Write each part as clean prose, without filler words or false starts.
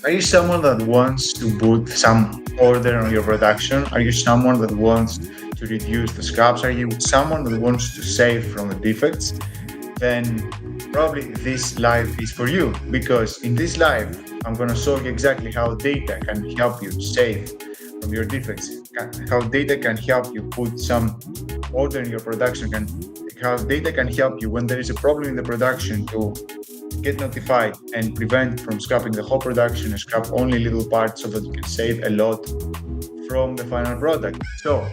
Are you someone that wants to put some order on your production? Are you someone that wants to reduce the scraps? Are you someone that wants to save from the defects? Then probably this live is for you, because in this live, I'm going to show you exactly how data can help you save from your defects, how data can help you put some order in your production, how data can help you when there is a problem in the production to get notified and prevent from scrapping the whole production and scrap only little parts so that you can save a lot from the final product. So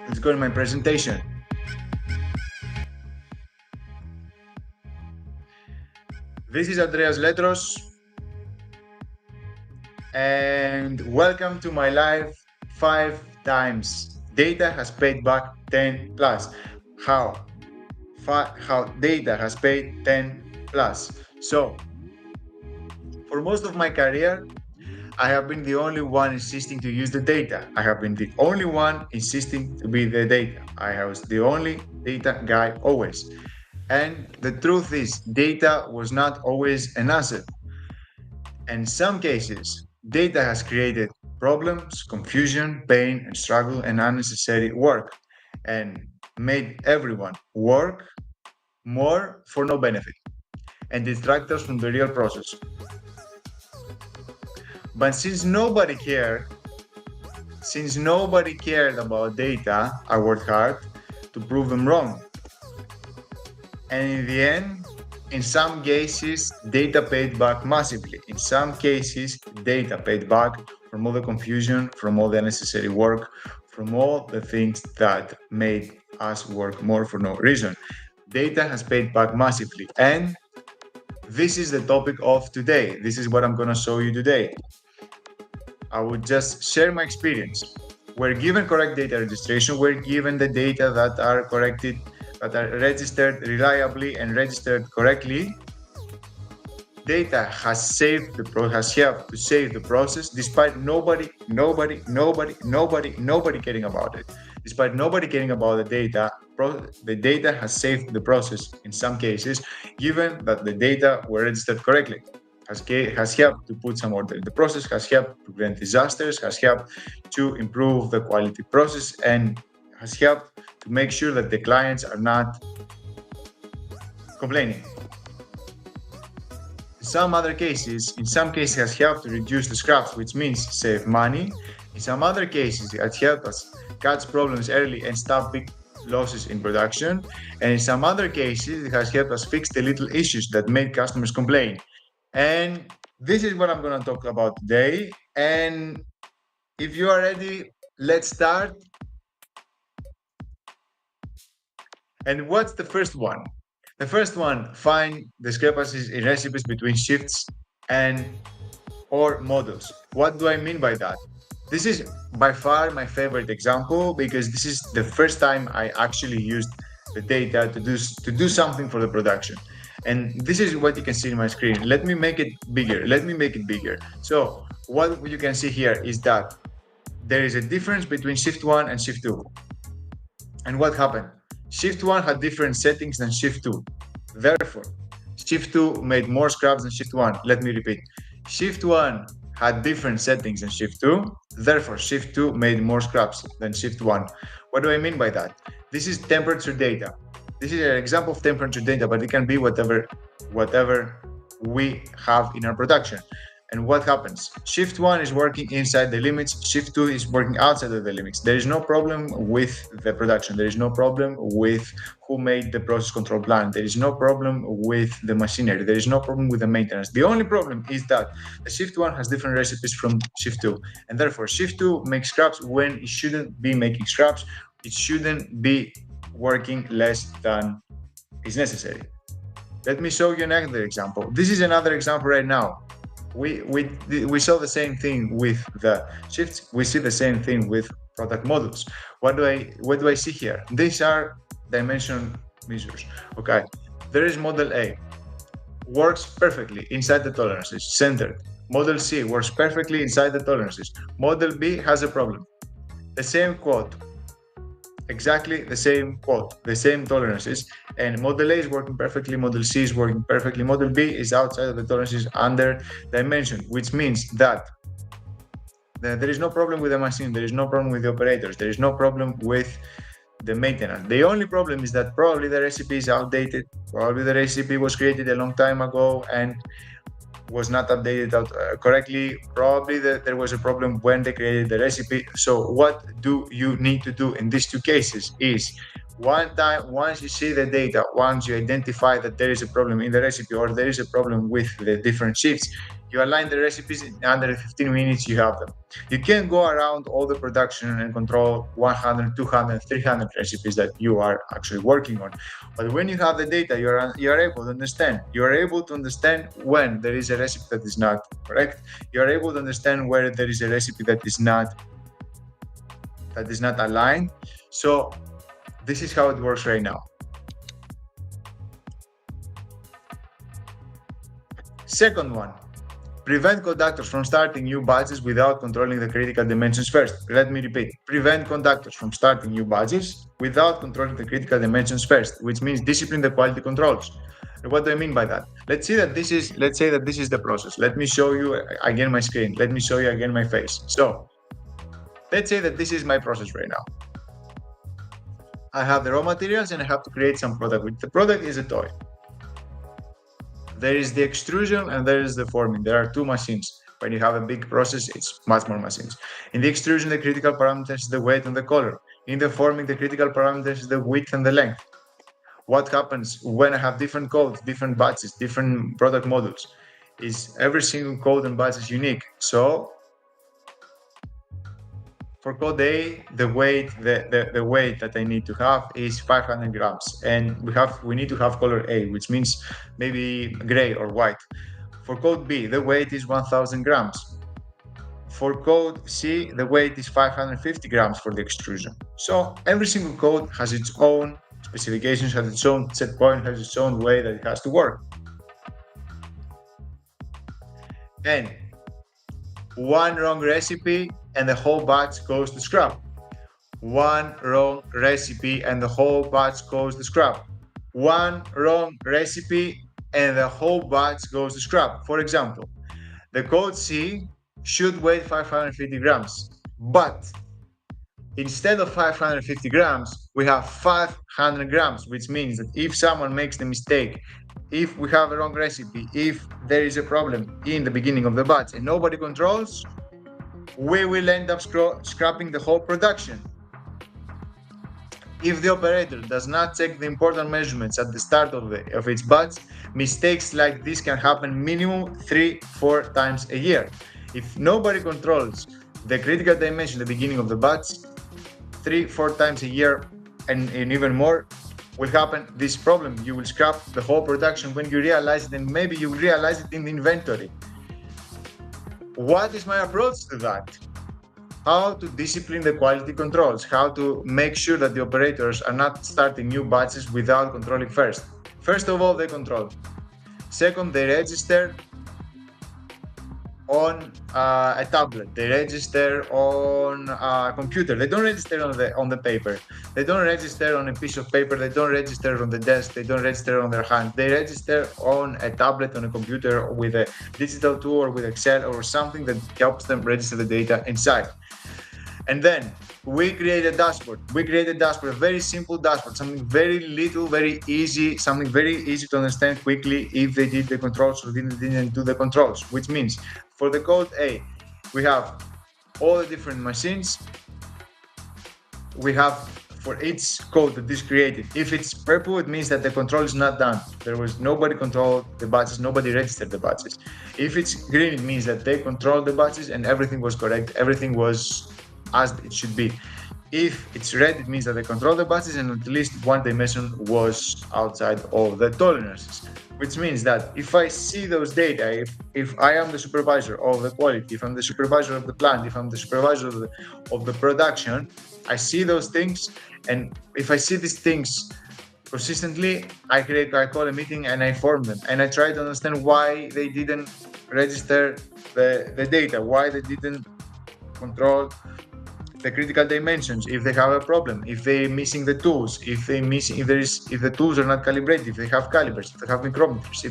let's go to my presentation. This is Andreas Letros, and welcome to my live 5 times. Data has paid back 10 plus. How data has paid 10 plus. So for most of my career, I have been the only one insisting to use the data. I have been the only one insisting to be the data. I was the only data guy always. And the truth is, data was not always an asset. In some cases, data has created problems, confusion, pain, and struggle, and unnecessary work, and made everyone work more for no benefit and distract us from the real process. But since nobody cared about data, I worked hard to prove them wrong. And in the end, in some cases, data paid back massively. In some cases, data paid back from all the confusion, from all the unnecessary work, from all the things that made us work more for no reason. Data has paid back massively. And this is the topic of today. This is what I'm going to show you today. I would just share my experience. We're given correct data registration. We're given the data that are corrected, that are registered reliably and registered correctly. Data has helped to save the process, despite nobody caring about it. Despite nobody caring about the data has saved the process in some cases, given that the data were registered correctly. Has helped to put some order in the process, has helped to prevent disasters, has helped to improve the quality process, and has helped to make sure that the clients are not complaining. In some cases has helped to reduce the scraps, which means save money. In some other cases, it has helped us catch problems early and stop big losses in production. And in some other cases, it has helped us fix the little issues that made customers complain. And this is what I'm going to talk about today. And if you are ready, let's start. And what's the first one? The first one, find discrepancies in recipes between shifts and or models. What do I mean by that? This is by far my favorite example, because this is the first time I actually used the data to do something for the production. And this is what you can see in my screen. Let me make it bigger. So what you can see here is that there is a difference between shift 1 and shift 2. And what happened? Shift 1 had different settings than shift 2. Therefore, shift 2 made more scraps than shift 1. Let me repeat. Shift 1 had different settings than shift 2. Therefore, shift 2 made more scraps than shift 1. What do I mean by that? This is temperature data. This is an example of temperature data, but it can be whatever we have in our production. And what happens? Shift 1 is working inside the limits. Shift 2 is working outside of the limits. There is no problem with the production. There is no problem with who made the process control plan. There is no problem with the machinery. There is no problem with the maintenance. The only problem is that the Shift 1 has different recipes from Shift 2. And therefore, Shift 2 makes scraps when it shouldn't be making scraps. It shouldn't be working less than is necessary. Let me show you another example. This is another example right now. We saw the same thing with the shifts. We see the same thing with product models. What do I see here? These are dimension measures. Okay, there is model A, works perfectly inside the tolerances, centered. Model C works perfectly inside the tolerances. Model B has a problem. The same quote, exactly the same quote, the same tolerances, and model A is working perfectly, model C is working perfectly, model B is outside of the tolerances under dimension, which means that there is no problem with the machine, there is no problem with the operators, there is no problem with the maintenance. The only problem is that probably the recipe is outdated, probably the recipe was created a long time ago and was not updated correctly. Probably there was a problem when they created the recipe. So what do you need to do in these two cases is once you see the data, once you identify that there is a problem in the recipe or there is a problem with the different shifts, you align the recipes in under 15 minutes, you have them. You can't go around all the production and control 100, 200, 300 recipes that you are actually working on. But when you have the data, you're able to understand. You are able to understand when there is a recipe that is not correct. You are able to understand where there is a recipe that is not aligned. So this is how it works right now. Second one, prevent conductors from starting new batches without controlling the critical dimensions first. Let me repeat, prevent conductors from starting new batches without controlling the critical dimensions first, which means discipline the quality controls. And what do I mean by that? Let's say that this is the process. Let me show you again my screen. Let me show you again my face. So let's say that this is my process right now. I have the raw materials and I have to create some product. The product is a toy. There is the extrusion and there is the forming. There are two machines. When you have a big process, it's much more machines. In the extrusion, the critical parameters is the weight and the color. In the forming, the critical parameters is the width and the length. What happens when I have different codes, different batches, different product models? Is every single code and batch is unique. So for code A, the weight that I need to have is 500 grams, and we need to have color A, which means maybe gray or white. For code B, the weight is 1000 grams. For code C, the weight is 550 grams for the extrusion. So every single code has its own specifications, has its own set point, has its own way that it has to work. And one wrong recipe and the whole batch goes to scrap. One wrong recipe and the whole batch goes to scrap. One wrong recipe and the whole batch goes to scrap. For example, the code C should weigh 550 grams, but instead of 550 grams, we have 500 grams, which means that if someone makes the mistake, if we have a wrong recipe, if there is a problem in the beginning of the batch and nobody controls, we will end up scrapping the whole production. If the operator does not check the important measurements at the start of its batch, mistakes like this can happen minimum 3-4 times a year. If nobody controls the critical dimension at the beginning of the batch, 3-4 times a year and even more will happen this problem. You will scrap the whole production when you realize it, and maybe you realize it in the inventory. What is my approach to that? How to discipline the quality controls, how to make sure that the operators are not starting new batches without controlling first. First of all, they control. Second, they register on a tablet, they register on a computer. They don't register on the paper. They don't register on a piece of paper. They don't register on the desk. They don't register on their hand. They register on a tablet, on a computer, with a digital tool or with Excel or something that helps them register the data inside. And then we create a dashboard. A very simple dashboard, something very little, very easy, something very easy to understand quickly if they did the controls or didn't do the controls, which means for the code A, we have all the different machines. We have for each code that is created. If it's purple, it means that the control is not done. There was nobody controlled the batches, nobody registered the batches. If it's green, it means that they controlled the batches and everything was correct, everything was as it should be. If it's red, it means that they control the batches and at least one dimension was outside of the tolerances. Which means that if I see those data, if I am the supervisor of the quality, if I'm the supervisor of the plant, if I'm the supervisor of the production, I see those things, and if I see these things consistently, I call a meeting and I inform them, and I try to understand why they didn't register the data, why they didn't control the critical dimensions, if they have a problem, if they're missing the tools, if the tools are not calibrated, if they have calibers, if they have micrometers,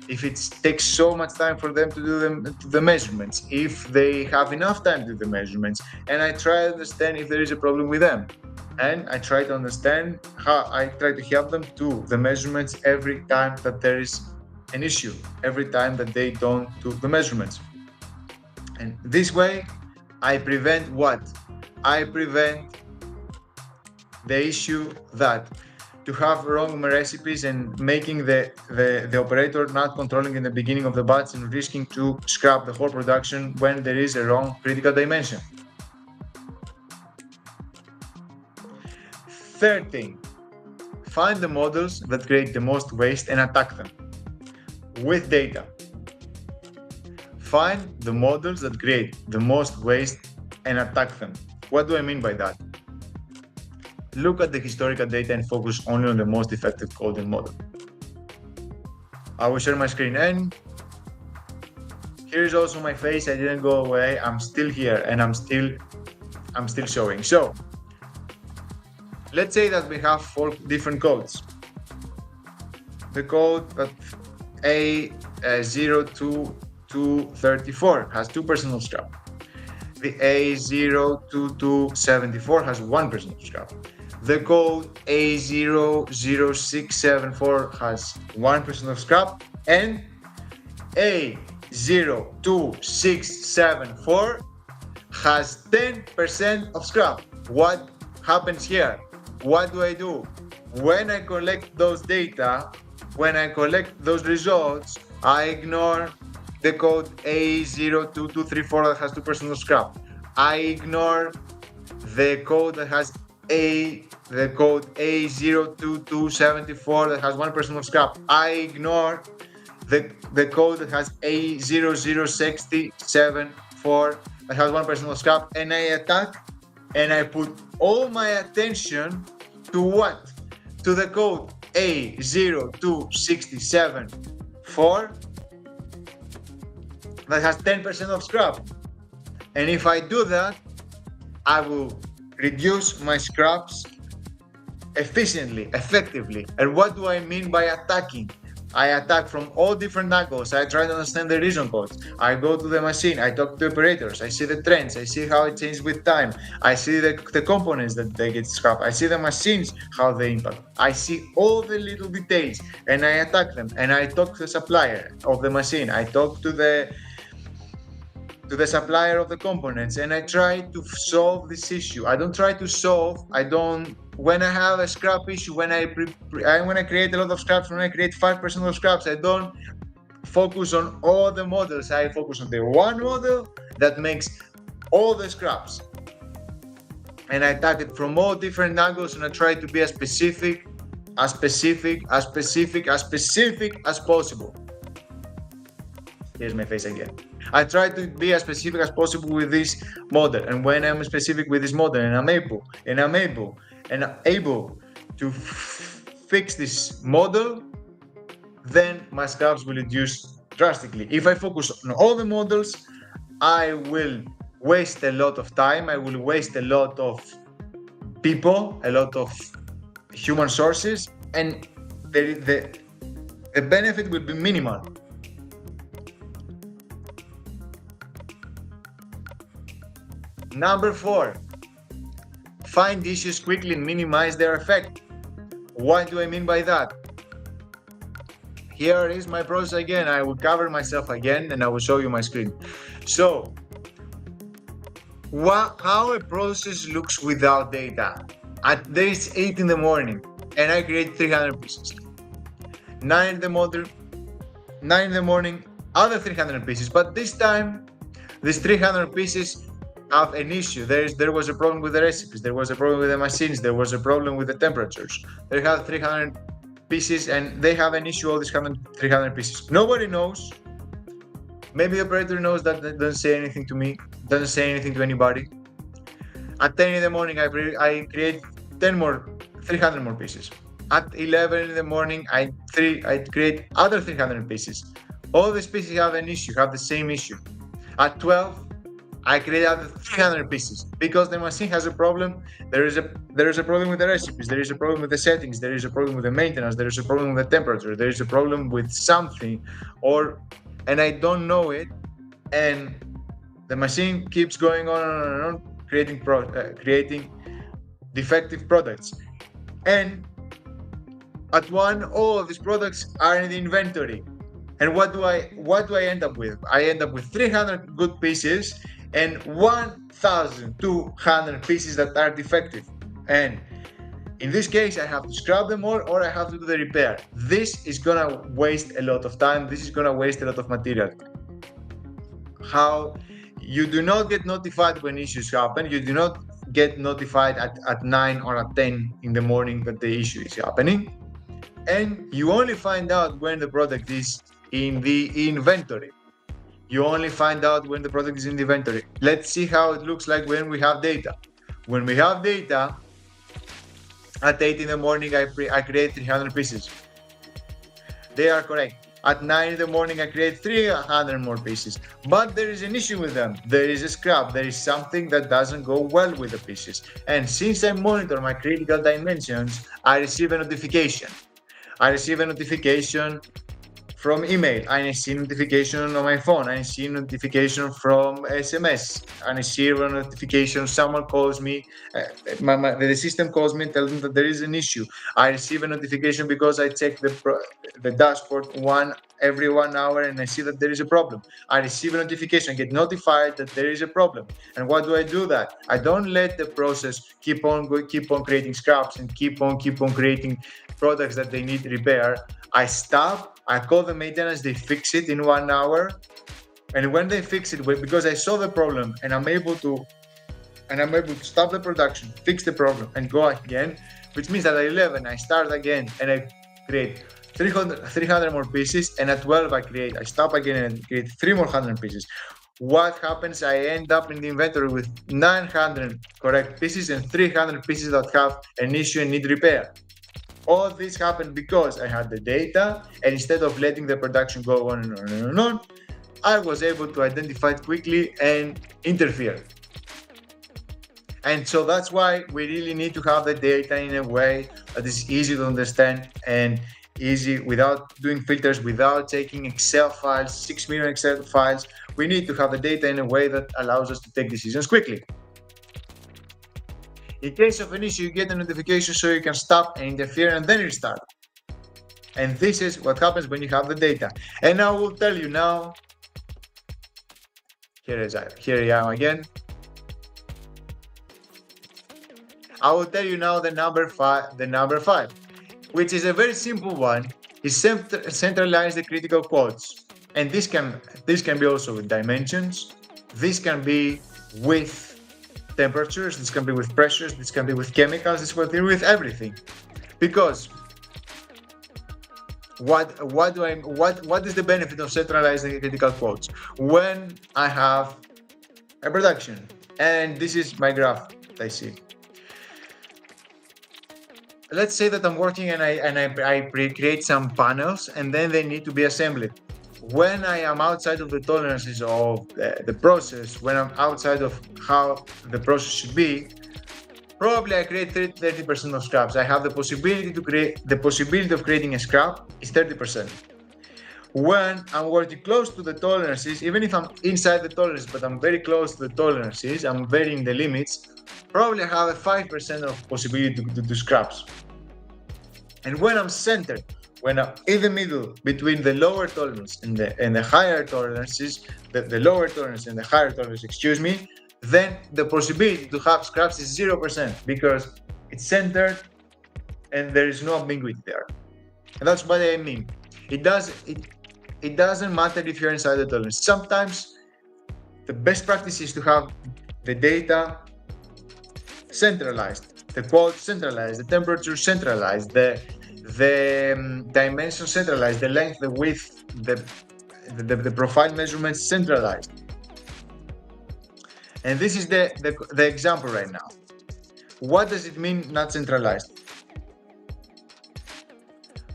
if it takes so much time for them to do the measurements, if they have enough time to do the measurements, and I try to understand if there is a problem with them. And I try to understand how I try to help them do the measurements every time that there is an issue, every time that they don't do the measurements. And this way, I prevent what? I prevent the issue that to have wrong recipes and making the operator not controlling in the beginning of the batch and risking to scrap the whole production when there is a wrong critical dimension. Third thing, find the models that create the most waste and attack them with data. Find the models that create the most waste and attack them. What do I mean by that? Look at the historical data and focus only on the most effective coding model. I will share my screen, and here's also my face. I didn't go away. I'm still here and I'm still showing. So let's say that we have 4 different codes. The code that A02234 has 2% of scrap. The A02274 has 1% of scrap. The code A00674 has 1% of scrap, and A02674 has 10% of scrap. What happens here? What do I do? When I collect those data, when I collect those results, I ignore the code A02234 that has 2% of scrap. I ignore the code that has the code A02274 that has 1% of scrap. I ignore the code that has A00674 that has 1% of scrap, and I attack and I put all my attention to what? To the code A02674 that has 10% of scrap. And if I do that, I will reduce my scraps efficiently, effectively. And what do I mean by attacking? I attack from all different angles. I try to understand the reason codes. I go to the machine. I talk to operators. I see the trends. I see how it changes with time. I see the components that they get scrapped. I see the machines, how they impact. I see all the little details and I attack them. And I talk to the supplier of the machine. I talk to the supplier of the components, and I try to solve this issue. I don't try to solve. When I have a scrap issue, when I create a lot of scraps, when I create 5% of scraps, I don't focus on all the models. I focus on the one model that makes all the scraps, and I attack it from all different angles, and I try to be as specific as possible. Here's my face again. I try to be as specific as possible with this model, and when I'm specific with this model, and I'm able to fix this model, then my scraps will reduce drastically. If I focus on all the models, I will waste a lot of time. I will waste a lot of people, a lot of human sources, and the benefit will be minimal. Number 4, find issues quickly and minimize their effect. What do I mean by that? Here is my process again. I will cover myself again and I will show you my screen. So, how a process looks without data. At days 8 in the morning, and I create 300 pieces. 9 in the morning, other 300 pieces. But this time, these 300 pieces have an issue. There was a problem with the recipes, there was a problem with the machines, there was a problem with the temperatures. They have 300 pieces and they have an issue, all these 300 pieces. Nobody knows. Maybe the operator knows, that doesn't say anything to me, doesn't say anything to anybody. At 10 in the morning, I create 300 more pieces. At 11 in the morning, I create other 300 pieces. All these pieces have an issue, have the same issue. At 12, I create out 300 pieces because the machine has a problem. There is a problem with the recipes. There is a problem with the settings. There is a problem with the maintenance. There is a problem with the temperature. There is a problem with something, and I don't know it, and the machine keeps going on and on, creating defective products. And at one, all of these products are in the inventory. And what do I end up with? I end up with 300 good pieces and 1,200 pieces that are defective. And in this case, I have to scrap them all, or I have to do the repair. This is gonna waste a lot of time. This is gonna waste a lot of material. How you do not get notified when issues happen. You do not get notified at 9 or at 10 in the morning that the issue is happening. And you only find out when the product is in the inventory. You only find out when the product is in the inventory. Let's see how it looks like when we have data. When we have data, at 8 in the morning, I create 300 pieces. They are correct. At 9 in the morning, I create 300 more pieces. But there is an issue with them. There is a scrap. There is something that doesn't go well with the pieces. And since I monitor my critical dimensions, I receive a notification. I receive a notification from email, I see notification on my phone, I see notification from SMS, I see a notification, someone calls me, the system calls me and tells me that there is an issue. I receive a notification because I check the dashboard every 1 hour and I see that there is a problem. I receive a notification, get notified that there is a problem. And what do that? I don't let the process keep on creating scraps and keep on creating products that they need repair. I stop, I call the maintenance, they fix it in 1 hour. And when they fix it, because I saw the problem and I'm able to stop the production, fix the problem and go again, which means that at 11 I start again and I create 300 more pieces, and at 12 I stop again and create 300 pieces. What happens? I end up in the inventory with 900 correct pieces and 300 pieces that have an issue and need repair. All this happened because I had the data, and instead of letting the production go on and on and on, I was able to identify it quickly and interfere. And so that's why we really need to have the data in a way that is easy to understand and easy, without doing filters, without taking Excel files, 6 million Excel files. We need to have the data in a way that allows us to take decisions quickly. In case of an issue, you get a notification so you can stop and interfere and then restart. And this is what happens when you have the data. And I will tell you now, here I am again. I will tell you now the number five, which is a very simple one, is centralize the critical quotes. And this can be also with dimensions. This can be with temperatures, this can be with pressures, this can be with chemicals, this can be with everything. Because what is the benefit of centralizing critical quotes? When I have a production, and this is my graph that I see. Let's say that I'm working and I create some panels and then they need to be assembled. When I am outside of the tolerances of the process, when I'm outside of how the process should be, probably I create 30% of scraps. I have the possibility of creating a scrap is 30%. When I'm working close to the tolerances, even if I'm inside the tolerances, but I'm very close to the tolerances, I'm very in the limits, probably I have a 5% of possibility to do scraps. And when I'm centered, when I'm in the middle between the lower tolerance and the higher tolerances, the lower tolerance and the higher tolerance, then the possibility to have scraps is 0% because it's centered and there is no ambiguity there. And that's what I mean. It doesn't matter if you're inside the tolerance. Sometimes the best practice is to have the data centralized, the quote centralized, the temperature centralized, the dimension centralized, the length, the width, the profile measurements centralized. And this is the example right now. What does it mean not centralized?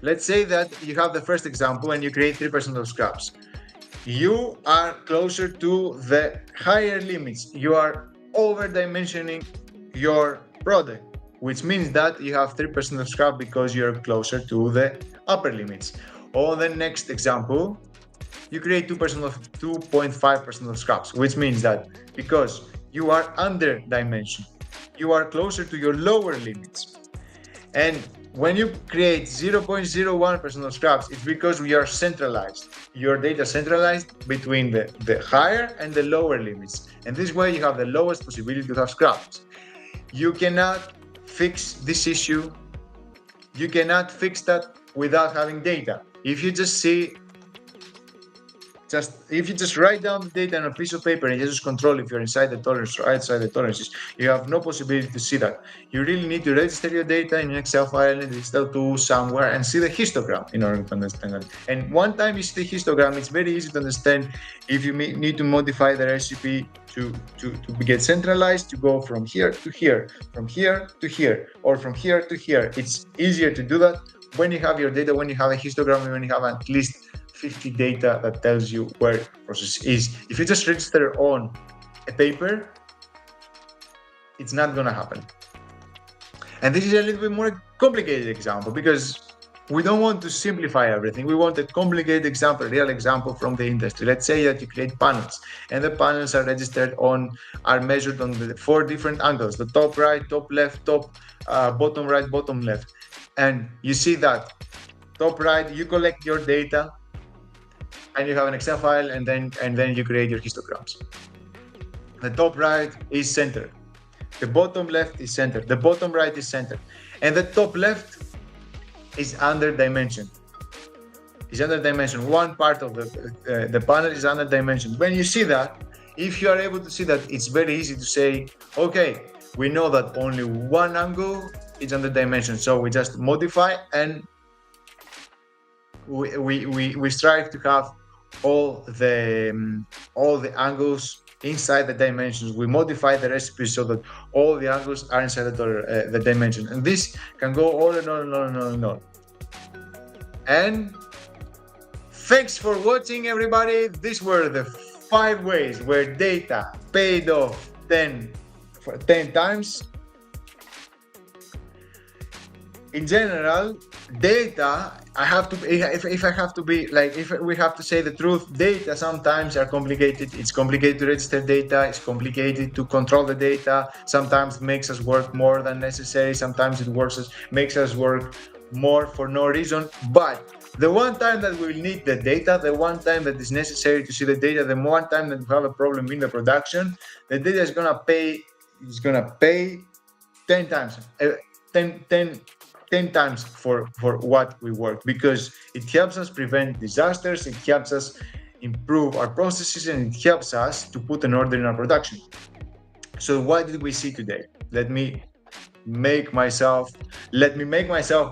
Let's say that you have the first example and you create 3% of scraps. you are closer to the higher limits. You are over dimensioning your product, which means that you have 3% of scrap because you're closer to the upper limits. On the next example, you create 2.5% of scraps, which means that because you are under dimension, you are closer to your lower limits. And when you create 0.01% of scraps, it's because we are centralized. Your data centralized between the higher and the lower limits. And this way you have the lowest possibility to have scraps. You cannot fix this issue. You cannot fix that without having data. If you just see if you just write down the data on a piece of paper and you just control if you're inside the tolerance or outside the tolerances, you have no possibility to see that. You really need to register your data in an Excel file and digital tool somewhere and see the histogram in order to understand it. And one time you see the histogram, it's very easy to understand if you need to modify the recipe to get centralized, to go from here to here, from here to here, or from here to here. It's easier to do that when you have your data, when you have a histogram, and when you have at least 50 data that tells you where the process is. If you just register on a paper, it's not going to happen. And this is a little bit more complicated example because we don't want to simplify everything. We want a complicated example, a real example from the industry. Let's say that you create panels and the panels are measured on the 4 different angles, the top right, top left, bottom right, bottom left. And you see that top right, you collect your data and you have an Excel file, and then you create your histograms. The top right is centered. The bottom left is centered. The bottom right is centered. And the top left is under dimension. One part of the panel is under dimension. When you see that, if you are able to see that, it's very easy to say, okay, we know that only one angle is under dimension. So we just modify and we strive to have all the angles inside the dimensions. We modify the recipe so that all the angles are inside the dimension, and this can go on and on and on and on and on. And thanks for watching, everybody. These were the 5 ways where data paid off 10 times. In general, data, if we have to say the truth, data sometimes are complicated. It's complicated to register data. It's complicated to control the data. Sometimes it makes us work more than necessary. Sometimes it makes us work more for no reason. But the one time that we will need the data, the one time that is necessary to see the data, the one time that we have a problem in the production, the data is gonna pay 10 times. 10 times for what we work, because it helps us prevent disasters, it helps us improve our processes, and it helps us to put an order in our production. So what did we see today? Let me make myself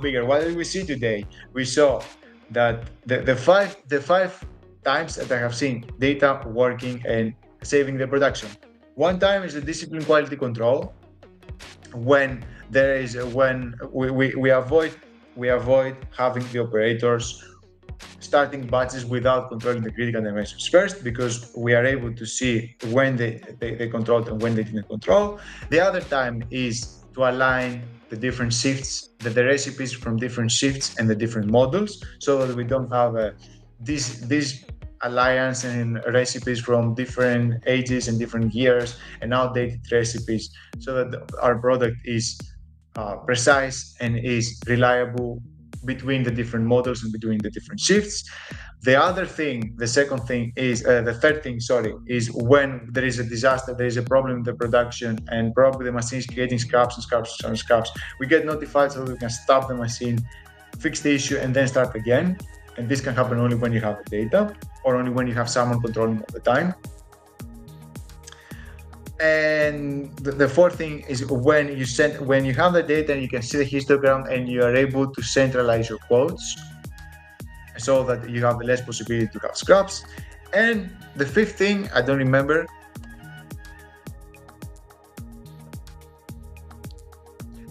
bigger. What did we see today? We saw that the five times that I have seen data working and saving the production. One time is the discipline quality control, when we avoid having the operators starting batches without controlling the critical dimensions first, because we are able to see when they controlled and when they didn't control. The other time is to align the different shifts, the recipes from different shifts and the different models, so that we don't have this alliance and recipes from different ages and different years and outdated recipes, so that our product is precise and is reliable between the different models and between the different shifts. The third thing is when there is a disaster, there is a problem in the production, and probably the machine is creating scraps. We get notified so that we can stop the machine, fix the issue, and then start again. And this can happen only when you have the data, or only when you have someone controlling all the time. And the fourth thing is when you have the data and you can see the histogram and you are able to centralize your quotes, so that you have less possibility to have scraps. And the fifth thing, I don't remember.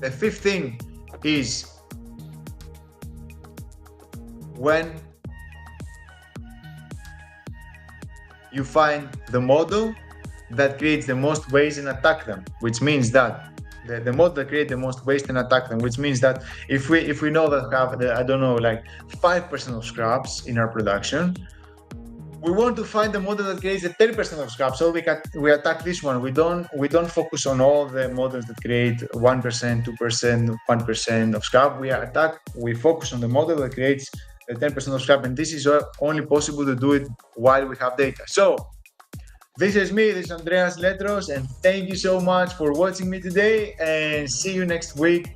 The fifth thing is when you find the model that creates the most waste and attack them, which means that the model that creates the most waste and attack them, which means that if we know that we have I don't know, like 5% of scraps in our production, we want to find the model that creates the 30% of scrap, so we attack this one. We don't focus on all the models that create 1%, 2%, 1% of scrap. We focus on the model that creates the 10% of scrap, and this is only possible to do it while we have data. So this is me, this is Andreas Letros, and thank you so much for watching me today, and see you next week.